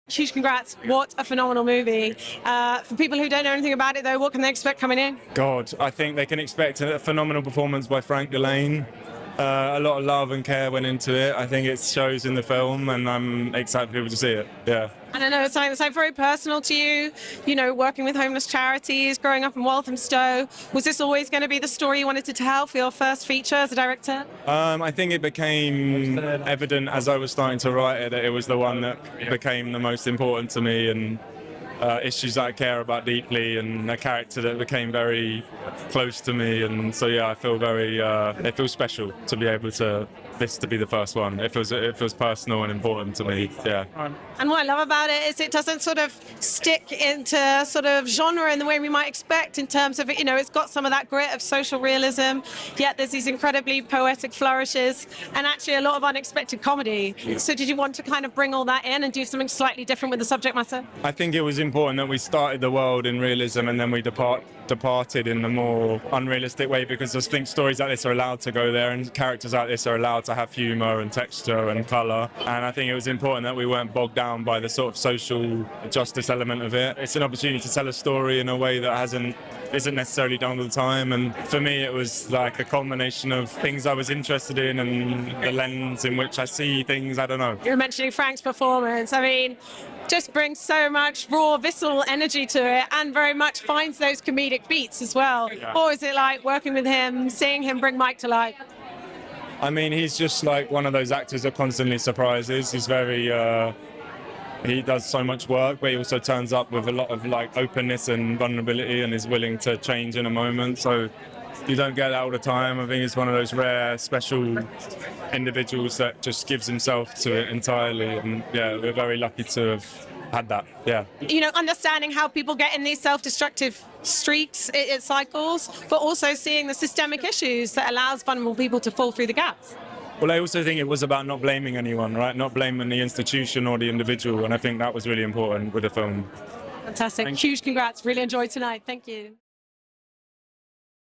Huge congrats. What a phenomenal movie. For people who don't know anything about it, though, what can they expect coming in? God, I think they can expect a phenomenal performance by Frank Dillane. A lot of love and care went into it. I think it shows in the film, and I'm excited for people to see it. Yeah. And I know it's something that's very personal to you, you know, working with homeless charities, growing up in Walthamstow. Was this always going to be the story you wanted to tell for your first feature as a director? I think it became evident as I was starting to write it that it was the one that became the most important to me, and issues that I care about deeply, and a character that became very close to me. And so yeah, I feel very it feels special to be able to this to be the first one. It feels personal and important to me. Yeah. And what I love about it is it doesn't sort of stick into sort of genre in the way we might expect, in terms of, you know, it's got some of that grit of social realism, yet there's these incredibly poetic flourishes and actually a lot of unexpected comedy. So did you want to kind of bring all that in and do something slightly different with the subject matter? I think it was important that we started the world in realism and then we departed in the more unrealistic way, because I think stories like this are allowed to go there, and characters like this are allowed to have humour and texture and colour. And I think it was important that we weren't bogged down by the sort of social justice element of it. It's an opportunity to tell a story in a way that isn't necessarily done all the time, and for me it was like a combination of things I was interested in and the lens in which I see things. I don't know. You're mentioning Frank's performance. I mean, just brings so much raw, visceral energy to it, and very much finds those comedic beats as well. Yeah. What was it like working with him, seeing him bring Mike to life? I mean, he's just like one of those actors that constantly surprises. He's very he does so much work, but he also turns up with a lot of like openness and vulnerability, and is willing to change in a moment. So you don't get that all the time. I think he's one of those rare, special individuals that just gives himself to it entirely. And yeah, we're very lucky to have had that. Yeah. You know, understanding how people get in these self-destructive streaks, it cycles, but also seeing the systemic issues that allows vulnerable people to fall through the gaps. Well, I also think it was about not blaming anyone, right? Not blaming the institution or the individual. And I think that was really important with the film. Fantastic. Huge congrats. Really enjoyed tonight. Thank you.